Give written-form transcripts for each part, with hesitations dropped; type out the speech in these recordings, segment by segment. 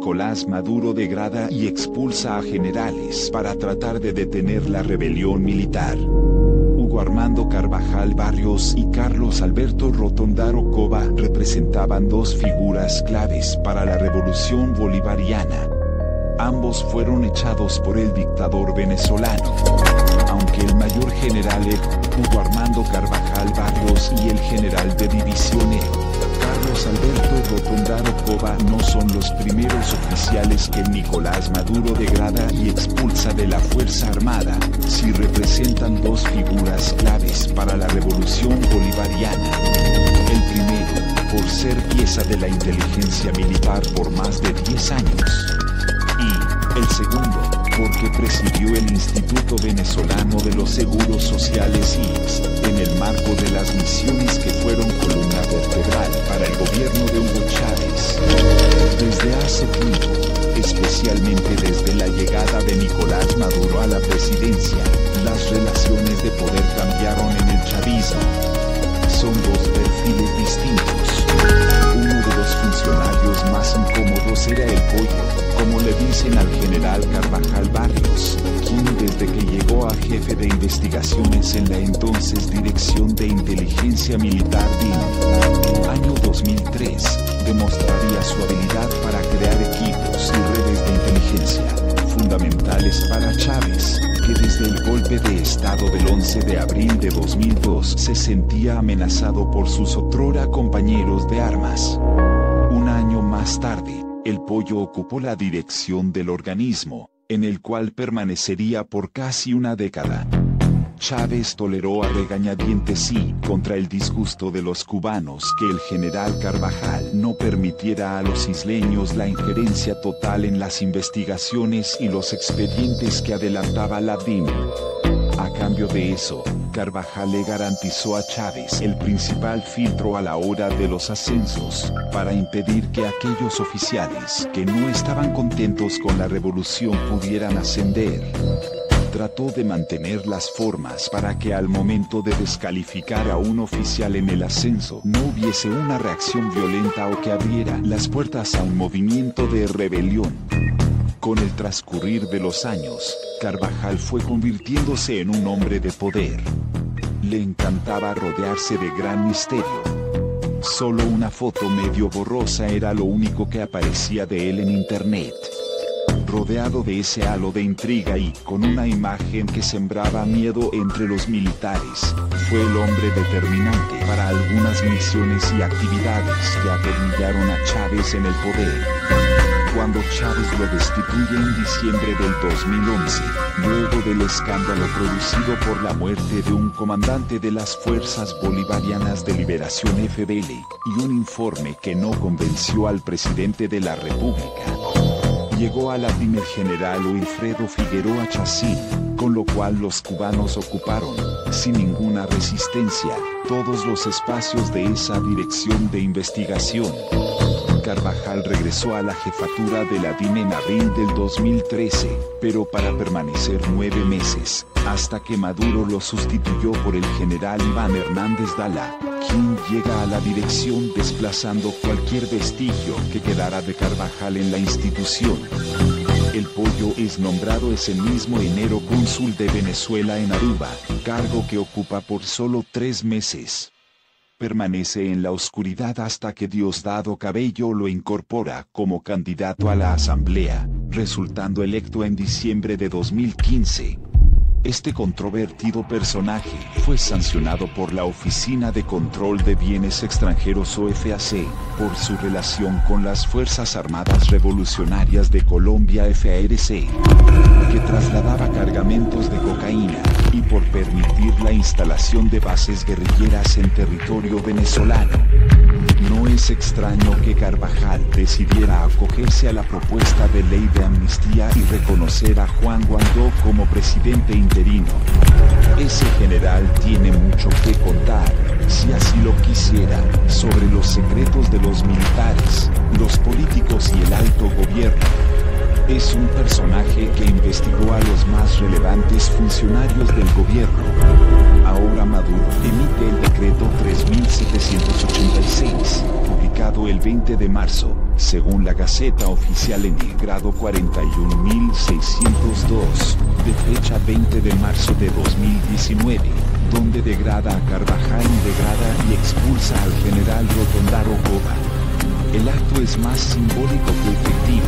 Nicolás Maduro degrada y expulsa a generales para tratar de detener la rebelión militar. Hugo Armando Carvajal Barrios y Carlos Alberto Rotondaro Cova representaban dos figuras claves para la revolución bolivariana. Ambos fueron echados por el dictador venezolano, aunque el mayor general era Hugo Armando Carvajal Barrios y el general de división Carlos Alberto Rotondaro Cova no son los primeros oficiales que Nicolás Maduro degrada y expulsa de la Fuerza Armada, sí representan dos figuras claves para la revolución bolivariana. El primero, por ser pieza de la inteligencia militar por más de 10 años. Y el segundo, porque presidió el Instituto Venezolano de los Seguros Sociales INSS, en el marco de las misiones que fueron columna vertebral para el gobierno de Hugo Chávez. Desde hace tiempo, especialmente desde la llegada de Nicolás Maduro a la presidencia, las relaciones de poder cambiaron en el chavismo. Son dos perfiles distintos. Uno de los funcionarios más incómodos era el pollo, como le dicen al general Carvajal Barrios, quien desde que llegó a jefe de investigaciones en la entonces Dirección de Inteligencia Militar DIN, año 2003, demostraría su habilidad para crear equipos y redes de inteligencia, fundamentales para Chávez, que desde el golpe de Estado del 11 de abril de 2002 se sentía amenazado por sus otrora compañeros de armas. Un año más tarde, el pollo ocupó la dirección del organismo, en el cual permanecería por casi una década. Chávez toleró a regañadientes y, contra el disgusto de los cubanos, que el general Carvajal no permitiera a los isleños la injerencia total en las investigaciones y los expedientes que adelantaba la DIN. A cambio de eso, Carvajal le garantizó a Chávez el principal filtro a la hora de los ascensos, para impedir que aquellos oficiales que no estaban contentos con la revolución pudieran ascender. Trató de mantener las formas para que al momento de descalificar a un oficial en el ascenso no hubiese una reacción violenta o que abriera las puertas a un movimiento de rebelión. Con el transcurrir de los años, Carvajal fue convirtiéndose en un hombre de poder. Le encantaba rodearse de gran misterio. Solo una foto medio borrosa era lo único que aparecía de él en internet. Rodeado de ese halo de intriga y con una imagen que sembraba miedo entre los militares, fue el hombre determinante para algunas misiones y actividades que atornillaron a Chávez en el poder. Cuando Chávez lo destituye en diciembre del 2011, luego del escándalo producido por la muerte de un comandante de las Fuerzas Bolivarianas de Liberación FBL, y un informe que no convenció al presidente de la República, llegó a la DIN el general Wilfredo Figueroa Chacín, con lo cual los cubanos ocuparon, sin ninguna resistencia, todos los espacios de esa dirección de investigación. Carvajal regresó a la jefatura de la DIN en abril del 2013, pero para permanecer 9 meses, hasta que Maduro lo sustituyó por el general Iván Hernández Dala, quien llega a la dirección desplazando cualquier vestigio que quedara de Carvajal en la institución. El pollo es nombrado ese mismo enero cónsul de Venezuela en Aruba, cargo que ocupa por solo 3 meses. Permanece en la oscuridad hasta que Diosdado Cabello lo incorpora como candidato a la Asamblea, resultando electo en diciembre de 2015. Este controvertido personaje fue sancionado por la Oficina de Control de Bienes Extranjeros OFAC, por su relación con las Fuerzas Armadas Revolucionarias de Colombia FARC, que trasladaba cargamentos de cocaína, y por permitir la instalación de bases guerrilleras en territorio venezolano. No es extraño que Carvajal decidiera acogerse a la propuesta de ley de amnistía y reconocer a Juan Guaidó como presidente interino. Ese general tiene mucho que contar, si así lo quisiera, sobre los secretos de los militares, los políticos y el alto gobierno. Es un personaje que investigó a los más relevantes funcionarios del gobierno. Ahora Maduro emite el decreto 3786, publicado publicado el 20 de marzo, según la Gaceta Oficial en el grado 41.602, de fecha 20 de marzo de 2019, donde degrada a Carvajal y degrada y expulsa al general Rotondaro Cova. El acto es más simbólico que efectivo.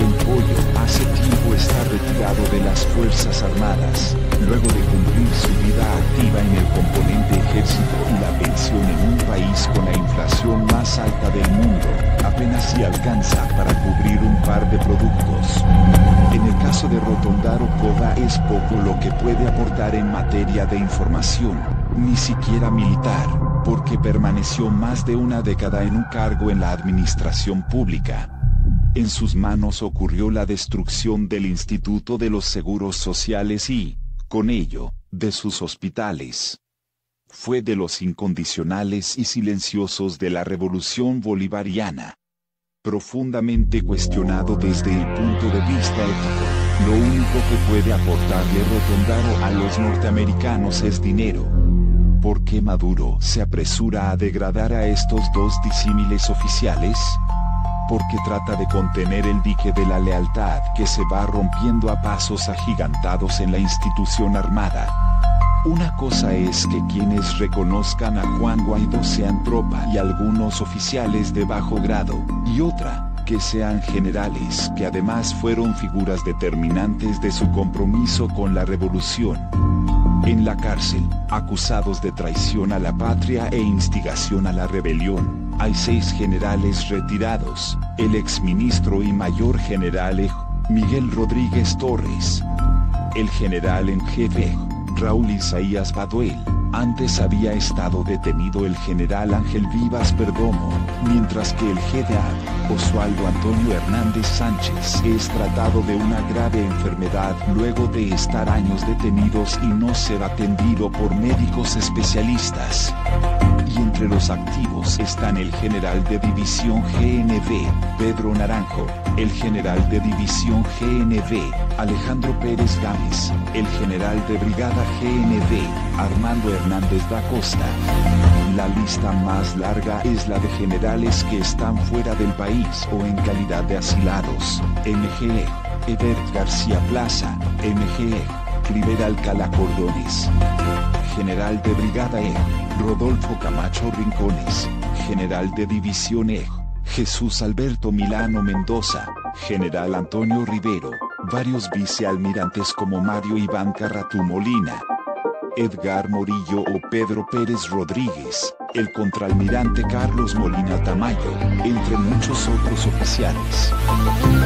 El pollo hace tiempo está retirado de las Fuerzas Armadas, luego de cumplir su vida activa en el componente ejército y la pensión en un país con la inflación más alta del mundo, apenas si alcanza para cubrir un par de productos. En el caso de Rotondaro Cova es poco lo que puede aportar en materia de información, ni siquiera militar, porque permaneció más de una década en un cargo en la administración pública. En sus manos ocurrió la destrucción del Instituto de los Seguros Sociales y, con ello, de sus hospitales. Fue de los incondicionales y silenciosos de la Revolución Bolivariana. Profundamente cuestionado desde el punto de vista ético, lo único que puede aportarle Rotondaro a los norteamericanos es dinero. ¿Por qué Maduro se apresura a degradar a estos dos disímiles oficiales? Porque trata de contener el dique de la lealtad que se va rompiendo a pasos agigantados en la institución armada. Una cosa es que quienes reconozcan a Juan Guaidó sean tropa y algunos oficiales de bajo grado, y otra, que sean generales que además fueron figuras determinantes de su compromiso con la revolución. En la cárcel, acusados de traición a la patria e instigación a la rebelión, hay 6 generales retirados, el exministro y mayor general Miguel Rodríguez Torres, el general en jefe Raúl Isaías Baduel. Antes había estado detenido el general Ángel Vivas Perdomo, mientras que el GDA, Oswaldo Antonio Hernández Sánchez, es tratado de una grave enfermedad luego de estar años detenidos y no ser atendido por médicos especialistas. Y entre los activos están el general de división GNV, Pedro Naranjo, el general de división GNV, Alejandro Pérez Gámez, el general de brigada GNV, Armando Hernández da Costa. La lista más larga es la de generales que están fuera del país o en calidad de asilados. MGE, Ebert García Plaza, MGE, Rivera Alcalá Cordones. General de brigada Rodolfo Camacho Rincones, general de división Jesús Alberto Milano Mendoza, general Antonio Rivero, varios vicealmirantes como Mario Iván Carratú Molina, Edgar Morillo o Pedro Pérez Rodríguez, el contraalmirante Carlos Molina Tamayo, entre muchos otros oficiales.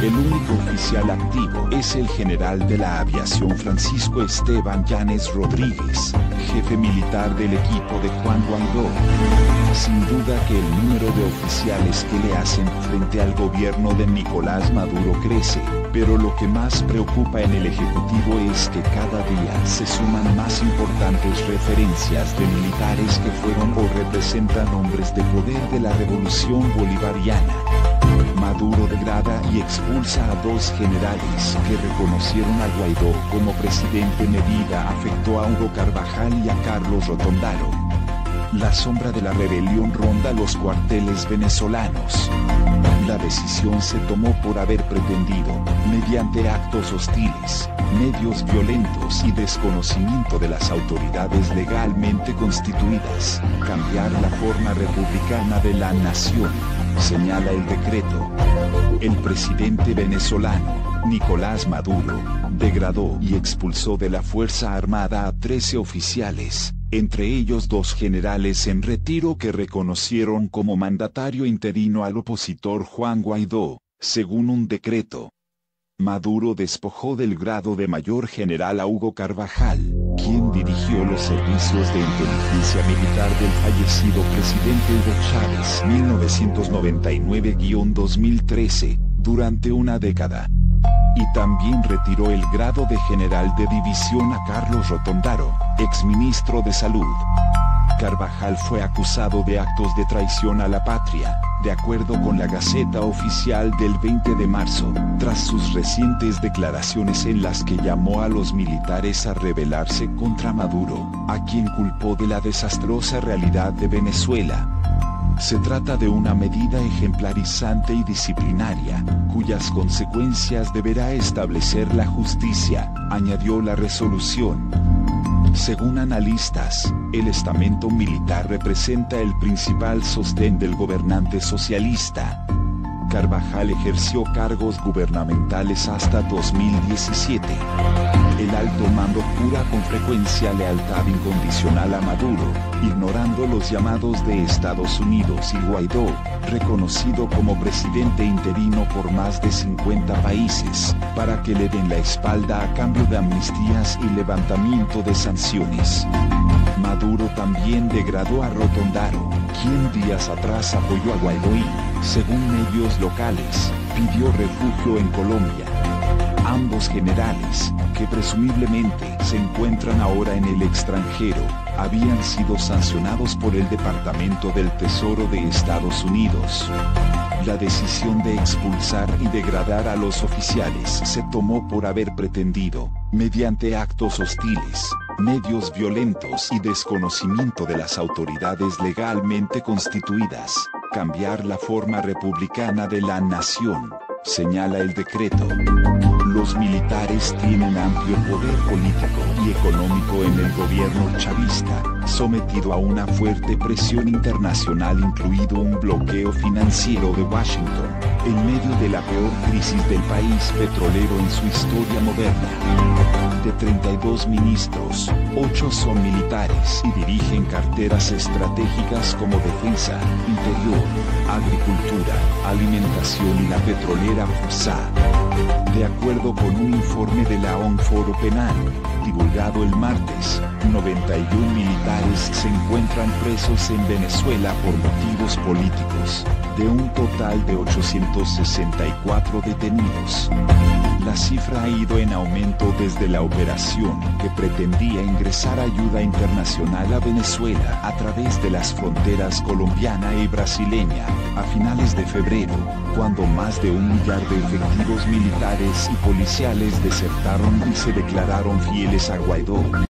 El único oficial activo es el general de la aviación Francisco Esteban Llanes Rodríguez, jefe militar del equipo de Juan Guaidó. Sin duda que el número de oficiales que le hacen frente al gobierno de Nicolás Maduro crece, pero lo que más preocupa en el Ejecutivo es que cada día se suman más importantes referencias de militares que fueron o representan hombres de poder de la Revolución Bolivariana. Maduro degrada y expulsa a 2 generales que reconocieron a Guaidó como presidente. Medida afectó a Hugo Carvajal y a Carlos Rotondaro. La sombra de la rebelión ronda los cuarteles venezolanos. La decisión se tomó por haber pretendido, mediante actos hostiles, medios violentos y desconocimiento de las autoridades legalmente constituidas, cambiar la forma republicana de la nación, señala el decreto. El presidente venezolano, Nicolás Maduro, degradó y expulsó de la Fuerza Armada a 13 oficiales, entre ellos 2 generales en retiro que reconocieron como mandatario interino al opositor Juan Guaidó, según un decreto. Maduro despojó del grado de mayor general a Hugo Carvajal, quien dirigió los servicios de inteligencia militar del fallecido presidente Hugo Chávez 1999-2013, durante una década. Y también retiró el grado de general de división a Carlos Rotondaro, exministro de Salud. Carvajal fue acusado de actos de traición a la patria, de acuerdo con la Gaceta Oficial del 20 de marzo, tras sus recientes declaraciones en las que llamó a los militares a rebelarse contra Maduro, a quien culpó de la desastrosa realidad de Venezuela. Se trata de una medida ejemplarizante y disciplinaria, cuyas consecuencias deberá establecer la justicia, añadió la resolución. Según analistas, el estamento militar representa el principal sostén del gobernante socialista. Carvajal ejerció cargos gubernamentales hasta 2017. El alto mando jura con frecuencia lealtad incondicional a Maduro, ignorando los llamados de Estados Unidos y Guaidó, reconocido como presidente interino por más de 50 países, para que le den la espalda a cambio de amnistías y levantamiento de sanciones. Maduro también degradó a Rotondaro, quien días atrás apoyó a Guaidó y, según medios locales, pidió refugio en Colombia. Ambos generales, que presumiblemente se encuentran ahora en el extranjero, habían sido sancionados por el Departamento del Tesoro de Estados Unidos. La decisión de expulsar y degradar a los oficiales se tomó por haber pretendido, mediante actos hostiles, medios violentos y desconocimiento de las autoridades legalmente constituidas, cambiar la forma republicana de la nación, señala el decreto. Los militares tienen amplio poder político y económico en el gobierno chavista, sometido a una fuerte presión internacional, incluido un bloqueo financiero de Washington, en medio de la peor crisis del país petrolero en su historia moderna. De 32 ministros, 8 son militares y dirigen carteras estratégicas como defensa, interior, agricultura, alimentación y la petrolera FUSA. De acuerdo con un informe de la ONU Foro Penal, divulgado el martes, 91 militares se encuentran presos en Venezuela por motivos políticos, de un total de 864 detenidos. La cifra ha ido en aumento desde la operación que pretendía ingresar ayuda internacional a Venezuela a través de las fronteras colombiana y brasileña, a finales de febrero, cuando más de 1 millar de efectivos militares y policiales desertaron y se declararon fieles a Guaidó.